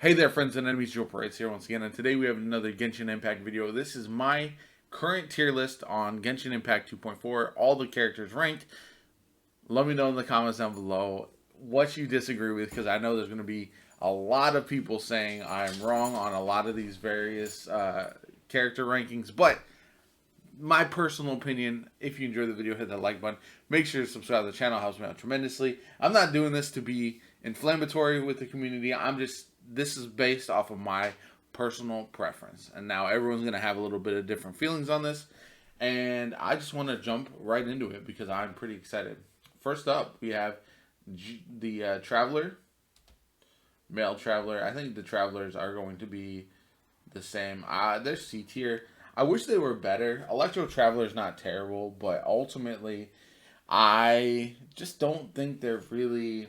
Hey there, friends and enemies, JoPaWrites here once again, and today we have another Genshin Impact video. This is my current tier list on Genshin Impact 2.4, all the characters ranked. Let me know in the comments down below what you disagree with, because I know there's going to be a lot of people saying I'm wrong on a lot of these various character rankings, but my personal opinion, if you enjoyed the video, hit that like button. Make sure to subscribe to the channel, helps me out tremendously. I'm not doing this to be inflammatory with the community. This is based off of my personal preference. And now everyone's going to have a little bit of different feelings on this. And I just want to jump right into it because I'm pretty excited. First up, we have the Traveler, male Traveler. I think the Travelers are going to be the same. They're C tier. I wish they were better. Electro Traveler is not terrible, but ultimately, I just don't think they're really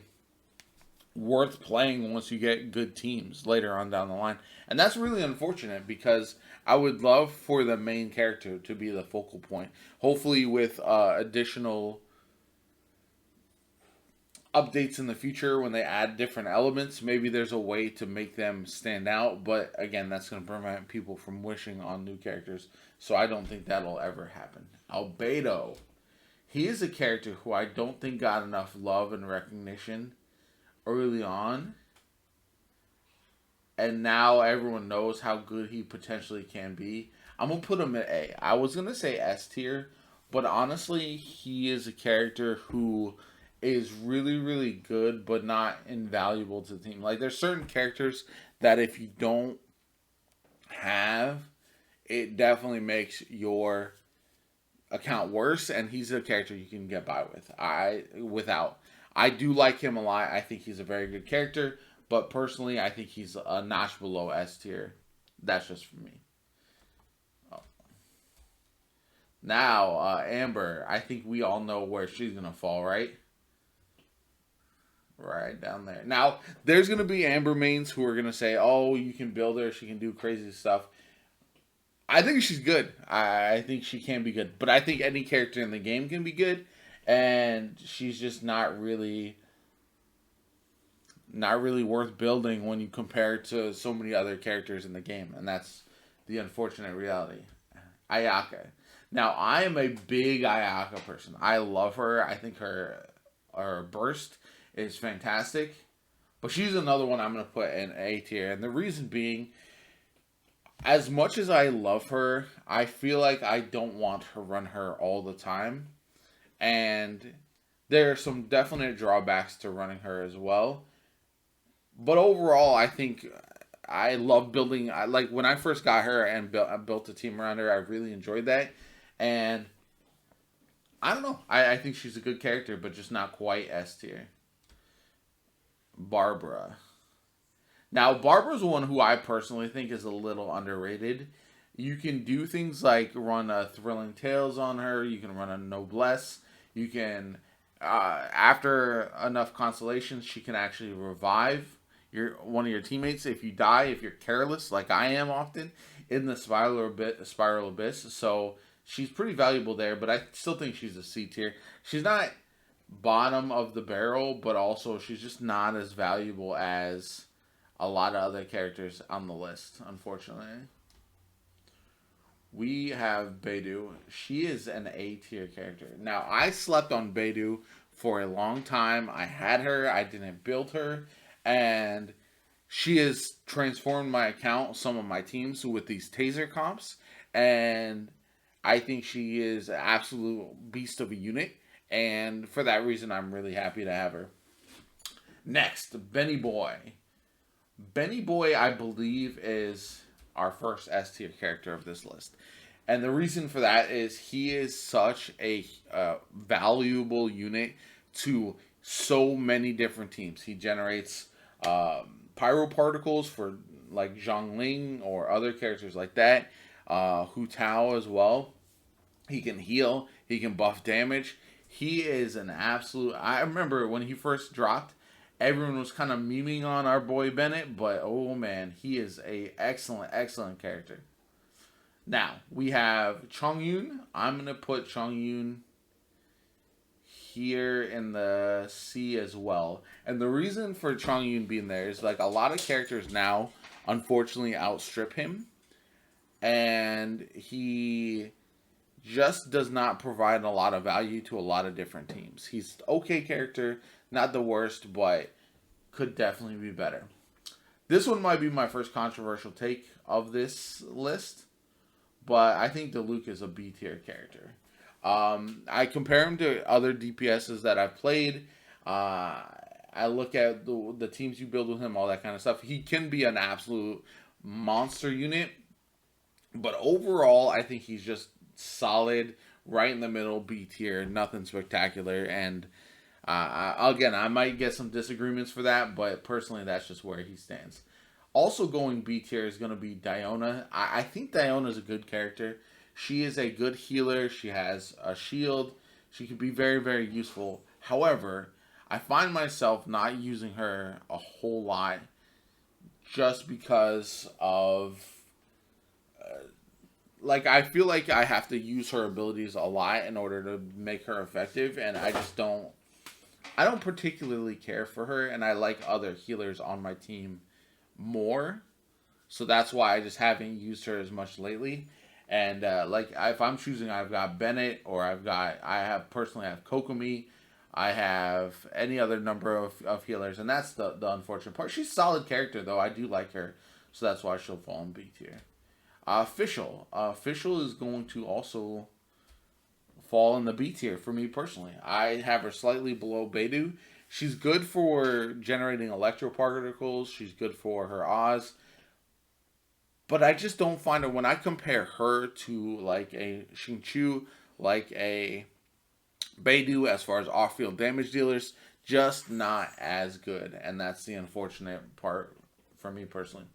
worth playing once you get good teams later on down the line. And that's really unfortunate because I would love for the main character to be the focal point. Hopefully with additional updates in the future when they add different elements, maybe there's a way to make them stand out, but again, that's going to prevent people from wishing on new characters, so I don't think that'll ever happen. Albedo, he is a character who I don't think got enough love and recognition early on, and now everyone knows how good he potentially can be. I'm going to put him at A. I was going to say S tier, but honestly, he is a character who is really, really good, but not invaluable to the team. Like, there's certain characters that if you don't have, it definitely makes your account worse, and he's a character you can get by with. I do like him a lot. I think he's a very good character, but personally, I think he's a notch below S tier. That's just for me. Oh. Now, Amber, I think we all know where she's going to fall, right? Right down there. Now, there's going to be Amber mains who are going to say, oh, you can build her, she can do crazy stuff. I think she's good. I think she can be good. But I think any character in the game can be good. And she's just not really worth building when you compare it to so many other characters in the game. And that's the unfortunate reality. Ayaka. Now, I am a big Ayaka person. I love her. I think her burst is fantastic, but she's another one I'm going to put in A tier, and the reason being, as much as I love her, I feel like I don't want to run her all the time, and there are some definite drawbacks to running her as well, but overall, I think I love building. Like when I first got her and built a team around her, I really enjoyed that, and I don't know, I think she's a good character, but just not quite S tier. Barbara. Now, Barbara's one who I personally think is a little underrated. You can do things like run a Thrilling Tales on her. You can run a Noblesse. You can, after enough constellations, she can actually revive one of your teammates if you die, if you're careless, like I am often, in the Spiral Abyss. So she's pretty valuable there, but I still think she's a C tier. She's not bottom of the barrel, but also she's just not as valuable as a lot of other characters on the list, unfortunately. We have Beidou. She is an A tier character. Now, I slept on Beidou for a long time. I had her, I didn't build her, and she has transformed my account, some of my teams, with these taser comps, and I think she is an absolute beast of a unit. And for that reason, I'm really happy to have her. Next, Benny Boy. Benny Boy, I believe, is our first S tier character of this list. And the reason for that is he is such a valuable unit to so many different teams. He generates pyro particles for like Zhongling or other characters like that. Hu Tao as well. He can heal. He can buff damage. He is an absolute... I remember when he first dropped, everyone was kind of memeing on our boy Bennett, but oh man, he is a excellent, excellent character. Now, we have Chongyun. I'm going to put Chongyun here in the C as well. And the reason for Chongyun being there is like a lot of characters now unfortunately outstrip him, and he just does not provide a lot of value to a lot of different teams. He's okay character, not the worst, but could definitely be better. This one might be my first controversial take of this list, but I think Diluc is a B tier character. I compare him to other DPSs that I've played. I look at the teams you build with him, all that kind of stuff. He can be an absolute monster unit, but overall, I think he's just solid, right in the middle, B tier, nothing spectacular. And again, I might get some disagreements for that, but personally, that's just where he stands. Also going B tier is going to be Diona. I think Diona is a good character. She is a good healer. She has a shield. She can be very, very useful. However, I find myself not using her a whole lot just because of like I feel like I have to use her abilities a lot in order to make her effective, and I just don't particularly care for her, and I like other healers on my team more. So that's why I just haven't used her as much lately. And like if I'm choosing, I've got Bennett, or I have Kokomi, I have any other number of healers, and that's the unfortunate part. She's a solid character though. I do like her, so that's why she'll fall in B tier. Fischl is going to also fall in the B tier for me personally. I have her slightly below Beidou. She's good for generating electroparticles. She's good for her Oz. But I just don't find her, when I compare her to like a Xingqiu, like a Beidou as far as off-field damage dealers, just not as good. And that's the unfortunate part for me personally.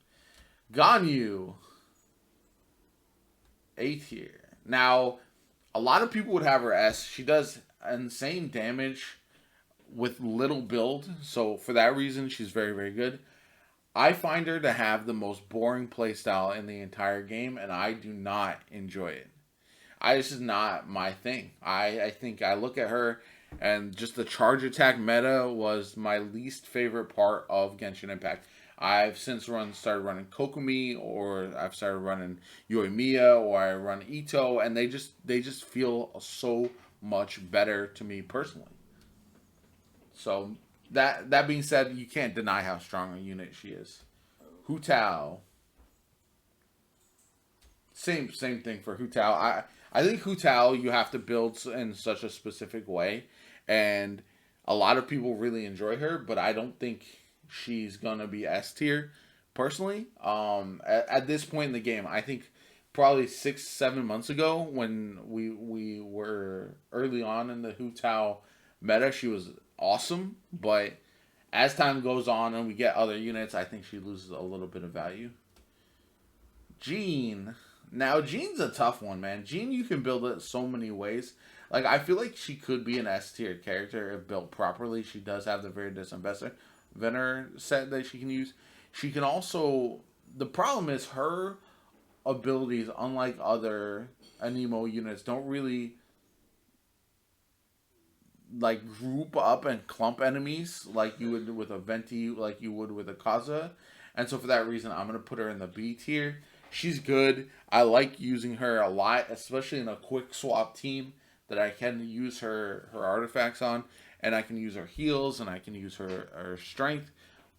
Ganyu, A tier. Now, a lot of people would have her S. She does insane damage with little build. So for that reason, she's very, very good. I find her to have the most boring playstyle in the entire game, and I do not enjoy it. This is not my thing. I think I look at her, and just the charge attack meta was my least favorite part of Genshin Impact. I've since started running Kokomi, or I've started running Yoimiya, or I run Ito, and they just feel so much better to me personally. So that being said, you can't deny how strong a unit she is. Hu Tao. Same thing for Hu Tao. I think Hu Tao you have to build in such a specific way, and a lot of people really enjoy her, but I don't think she's gonna be S tier personally. At this point in the game, I think probably 6-7 months ago when we were early on in the Hu Tao meta, she was awesome, but as time goes on and we get other units, I think she loses a little bit of value. Jean. Now, Jean's a tough one, man. Jean, you can build it so many ways. Like, I feel like she could be an S tier character if built properly. She does have the very disinvestor Venner set that she can use. She can also... The problem is her abilities, unlike other Anemo units, don't really like group up and clump enemies like you would with a Venti, like you would with a Kaza. And so for that reason, I'm going to put her in the B tier. She's good. I like using her a lot, especially in a quick swap team that I can use her artifacts on, and I can use her heals, and I can use her strength.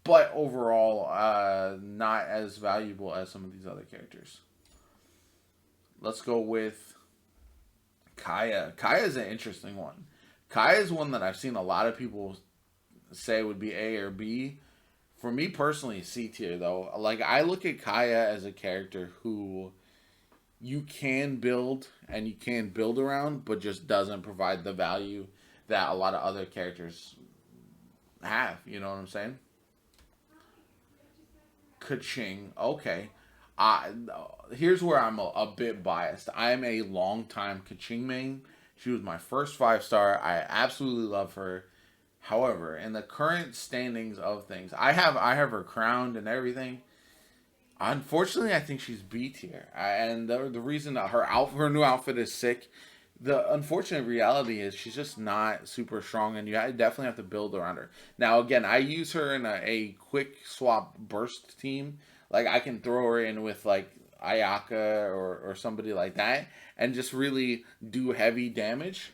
But overall, not as valuable as some of these other characters. Let's go with Kaya. Kaya is an interesting one. Kaya is one that I've seen a lot of people say would be A or B. For me personally, C tier though. Like, I look at Kaya as a character who you can build and you can build around, but just doesn't provide the value that a lot of other characters have. You know what I'm saying? Keqing. Okay. Here's where I'm a bit biased. I'm a long-time Keqing main. She was my first 5-star. I absolutely love her. However, in the current standings of things, I have her crowned and everything. Unfortunately, I think she's B tier. And the reason that her new outfit is sick. The unfortunate reality is she's just not super strong, and definitely have to build around her. Now, again, I use her in a quick swap burst team. Like I can throw her in with like Ayaka or somebody like that, and just really do heavy damage.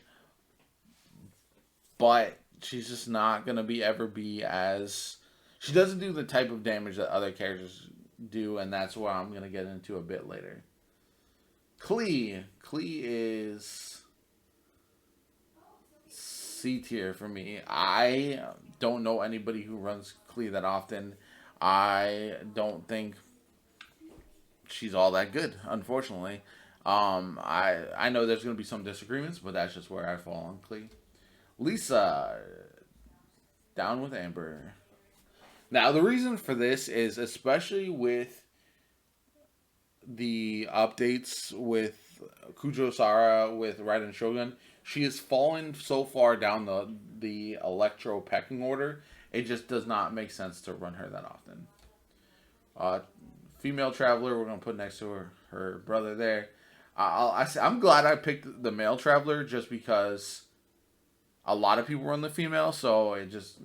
But she's just not gonna be ever be as she doesn't do the type of damage that other characters do, and that's what I'm gonna get into a bit later. Klee is C tier for me. I don't know anybody who runs Klee that often. I don't think she's all that good, unfortunately. I know there's going to be some disagreements, but that's just where I fall on Klee. Lisa, down with Amber. Now, the reason for this is especially with the updates with Kujo Sara with Raiden Shogun, she has fallen so far down the electro pecking order. It just does not make sense to run her that often. Uh, Female traveler, we're gonna put next to her brother there. I'm glad I picked the male traveler just because a lot of people run the female, so it just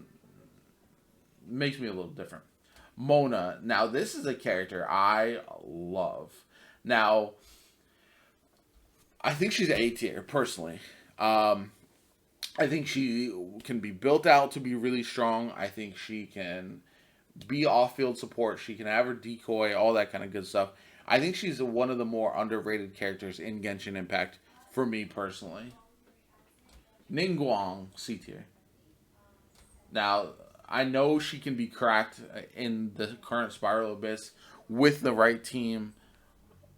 makes me a little different. Mona. Now, this is a character I love. Now, I think she's A tier, personally. I think she can be built out to be really strong. I think she can be off field support. She can have her decoy, all that kind of good stuff. I think she's one of the more underrated characters in Genshin Impact for me personally. Ningguang, C tier. Now, I know she can be cracked in the current Spiral Abyss with the right team,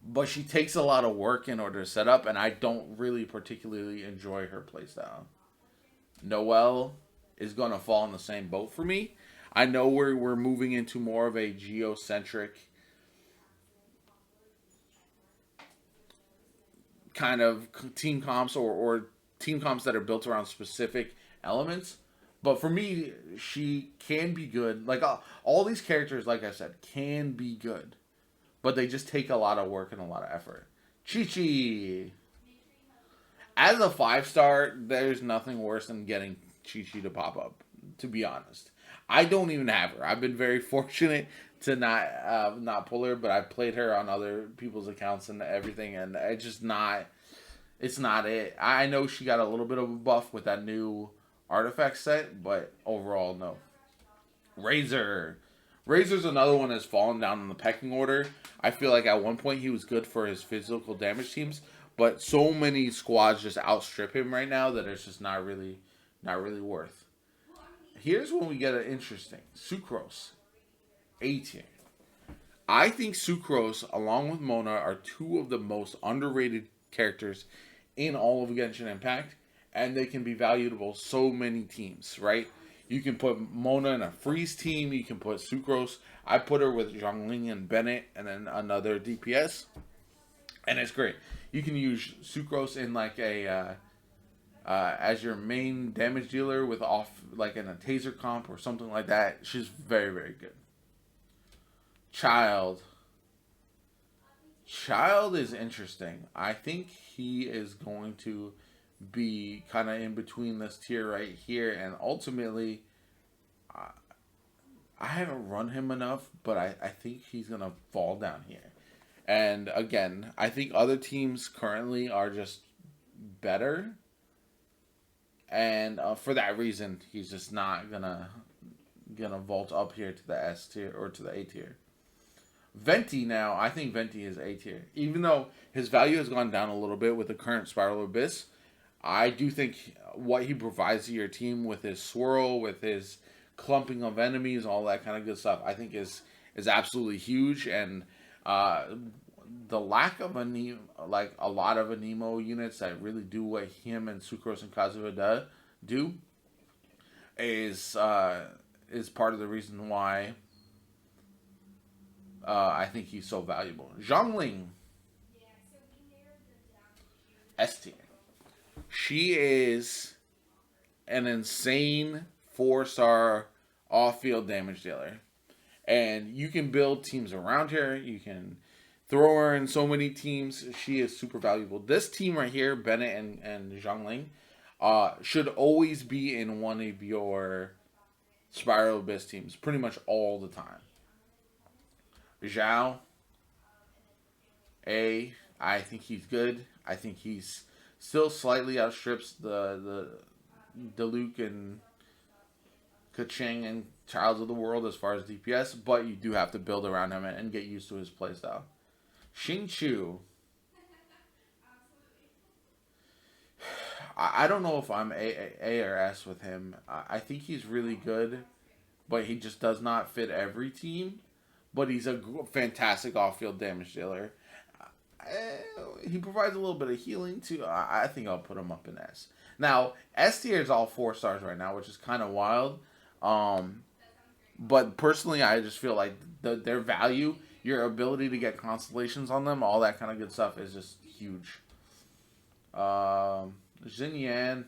but she takes a lot of work in order to set up, and I don't really particularly enjoy her playstyle. Noelle is going to fall in the same boat for me. I know we're moving into more of a geocentric kind of team comps or team comps that are built around specific elements. But for me, she can be good. Like all these characters, like I said, can be good, but they just take a lot of work and a lot of effort. Chi Chi, as a 5 star, there's nothing worse than getting Chi Chi to pop up. To be honest, I don't even have her. I've been very fortunate to not pull her, but I played her on other people's accounts and everything, and it's just not. It's not it. I know she got a little bit of a buff with that new artifact set, but overall, no. Razor. Razor's another one that's fallen down in the pecking order. I feel like at one point he was good for his physical damage teams, but so many squads just outstrip him right now that it's just not really worth. Here's when we get it interesting. Sucrose, A tier. I think Sucrose, along with Mona, are two of the most underrated characters in all of Genshin Impact, and they can be valuable so many teams, right? You can put Mona in a freeze team. You can put Sucrose. I put her with Zhongling and Bennett, and then another DPS, and it's great. You can use Sucrose in like a as your main damage dealer with off like in a taser comp or something like that. She's very very good. Child. Child is interesting. I think he is going to be kind of in between this tier right here, and ultimately, I, I haven't run him enough, but I think he's gonna fall down here. And again, I think other teams currently are just better, and for that reason, he's just not gonna vault up here to the S tier or to the A tier. Venti now, I think Venti is A tier. Even though his value has gone down a little bit with the current Spiral Abyss, I do think what he provides to your team with his swirl, with his clumping of enemies, all that kind of good stuff, I think is absolutely huge. And the lack of like a lot of Anemo units that really do what him and Sucrose and Kazuha do is part of the reason why I think he's so valuable. Zhongling, S tier. She is an insane 4 star off field damage dealer. And you can build teams around her. You can Throw her in so many teams. She is super valuable. This team right here, Bennett and Zhangling, should always be in one of your Spiral Abyss teams, pretty much all the time. Zhao, I think he's good. I think he's still slightly outstrips the Luke and Kaching and Childs of the World as far as DPS, but you do have to build around him and get used to his playstyle. Xing Chu, I don't know if I'm A or S with him. I think he's really good, but he just does not fit every team. But he's a fantastic off-field damage dealer. He provides a little bit of healing too. I think I'll put him up in S. Now S tier is all 4 stars right now, which is kind of wild. But personally, I just feel like their value, your ability to get constellations on them, all that kind of good stuff is just huge. Xin Yan,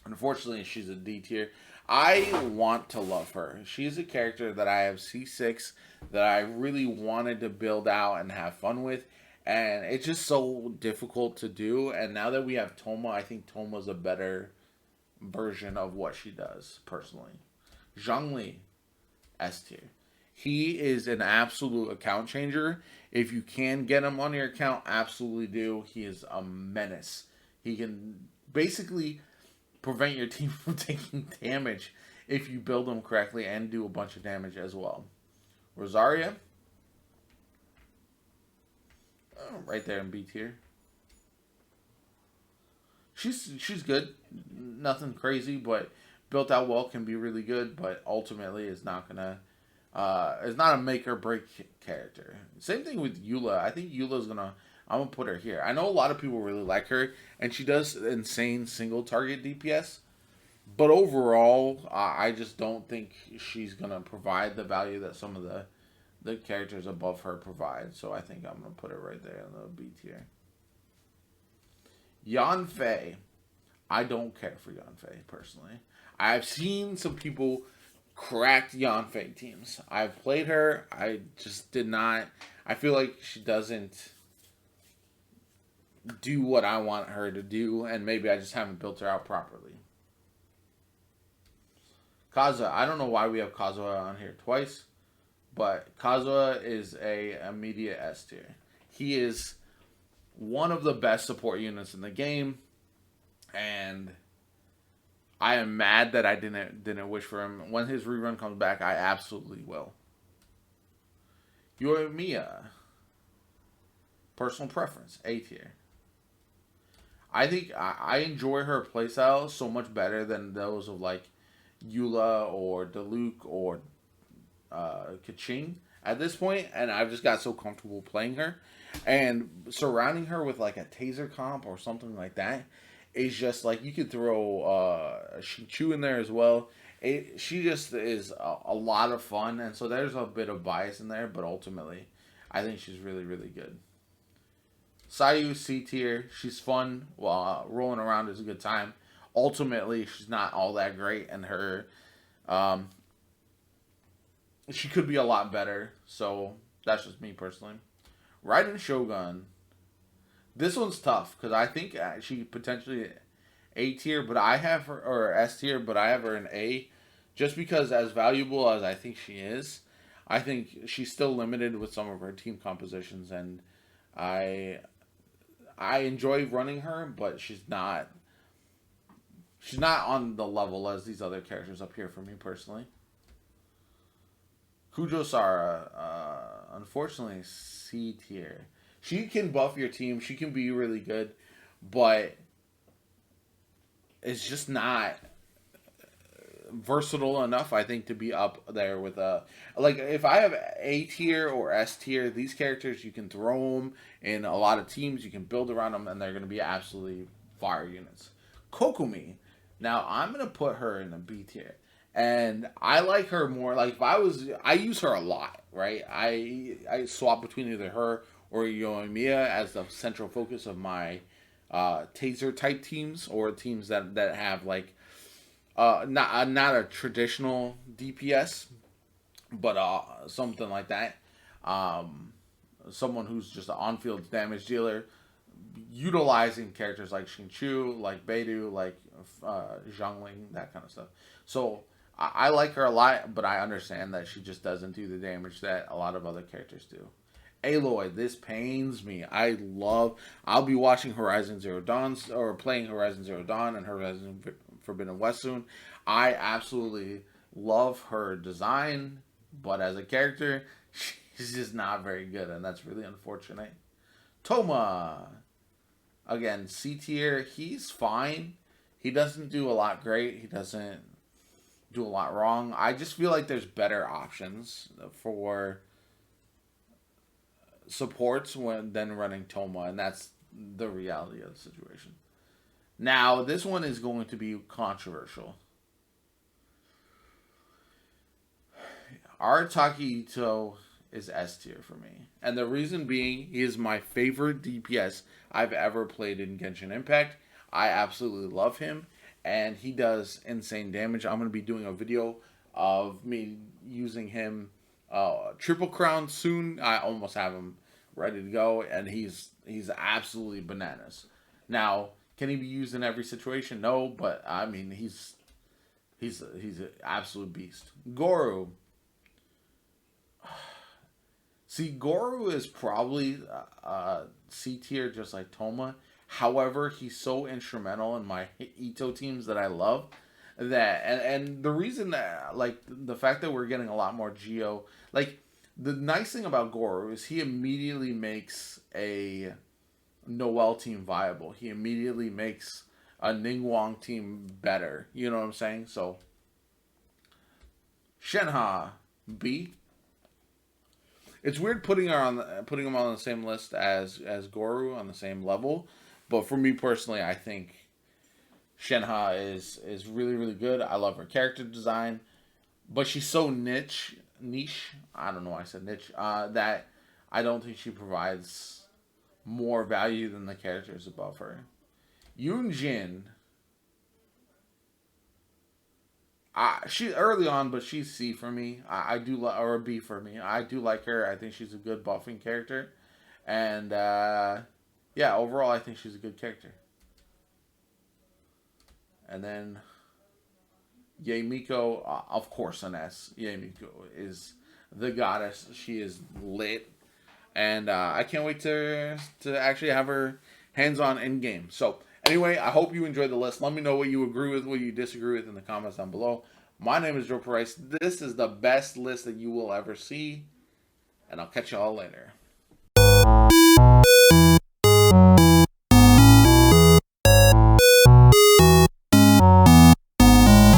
unfortunately, she's a D tier. I want to love her. She's a character that I have C6 that I really wanted to build out and have fun with. And it's just so difficult to do. And now that we have Toma, I think Toma's a better version of what she does, personally. Zhongli, S tier. He is an absolute account changer. If you can get him on your account, absolutely do. He is a menace. He can basically prevent your team from taking damage if you build him correctly and do a bunch of damage as well. Rosaria, right there in B tier. She's good. Nothing crazy, but built out well can be really good, but ultimately is not gonna is not a make or break character. Same thing with Eula. I think Eula's gonna I'm gonna put her here. I know a lot of people really like her, and she does insane single target DPS. But overall, I just don't think she's gonna provide the value that some of the characters above her provide. So I think I'm gonna put her right there in the B tier. Yanfei. I don't care for Yanfei personally. I've seen some people cracked Yanfei teams. I've played her. I just did not. I feel like she doesn't do what I want her to do, and maybe I just haven't built her out properly. Kazuha. I don't know why we have Kazuha on here twice, but Kazuha is a immediate S tier. He is one of the best support units in the game, and I am mad that I didn't wish for him. When his rerun comes back, I absolutely will. Yoimiya. Personal preference, A tier. I think I enjoy her playstyle so much better than those of like Eula or Diluc or Kaching at this point, and I've just got so comfortable playing her. And surrounding her with like a taser comp or something like that is just like you could throw Xingqiu in there as well. She just is a lot of fun, and so there's a bit of bias in there, but ultimately, I think she's really, really good. Sayu, C tier. She's fun. Rolling around is a good time. Ultimately, she's not all that great, and her, she could be a lot better. So that's just me personally. Raiden Shogun. This one's tough because I think she potentially A tier, but I have her or S tier, but I have her in A, just because as valuable as I think she is, I think she's still limited with some of her team compositions, and I enjoy running her, but she's not on the level as these other characters up here for me personally. Kujo Sara, unfortunately, C tier. She can buff your team. She can be really good, but it's just not versatile enough, I think, to be up there with like if I have A tier or S tier, these characters you can throw them in a lot of teams, you can build around them, and they're going to be absolutely fire units. Kokumi, now I'm going to put her in the B tier, and I like her more. Like if I use her a lot, right? I swap between either her or Yoimiya as the central focus of my taser type teams or teams that have like not a traditional DPS, but something like that. someone who's just an on-field damage dealer, utilizing characters like Xingqiu, like Beidou, like Zhongling, that kind of stuff. So I like her a lot, but I understand that she just doesn't do the damage that a lot of other characters do. Aloy, this pains me. I'll be watching Horizon Zero Dawn, or playing Horizon Zero Dawn and Horizon Forbidden West soon. I absolutely love her design, but as a character, she's just not very good, and that's really unfortunate. Toma, again, C tier. He's fine. He doesn't do a lot great. He doesn't do a lot wrong. I just feel like there's better options for supports than running Toma, and that's the reality of the situation. Now, this one is going to be controversial. Arataki Ito is S tier for me. And the reason being, he is my favorite DPS I've ever played in Genshin Impact. I absolutely love him, and he does insane damage. I'm going to be doing a video of me using him Triple Crown soon. I almost have him ready to go, and he's absolutely bananas. Now, can he be used in every situation? No, but I mean, he's an absolute beast. Goro. See, Goro is probably C tier, just like Toma. However, he's so instrumental in my Ito teams that I love. And the reason that, like, the fact that we're getting a lot more Geo, like, the nice thing about Goro is he immediately makes a Noelle team viable. He immediately makes a Ningguang team better. You know what I'm saying? So, Shenhe, B. It's weird putting him on the same list as Goro, on the same level, but for me personally, I think Shenhe is really, really good. I love her character design, but she's so niche. I don't know why I said niche. That I don't think she provides more value than the characters above her. Yunjin. She early on, but she's C for me. I do or a B for me. I do like her. I think she's a good buffing character, and yeah, overall, I think she's a good character. And then Yeimiko, of course, an S. Yeimiko is the goddess. She is lit, and I can't wait to actually have her hands on in game. So. Anyway, I hope you enjoyed the list. Let me know what you agree with, what you disagree with in the comments down below. My name is JoPaWrites. This is the best list that you will ever see, and I'll catch y'all later.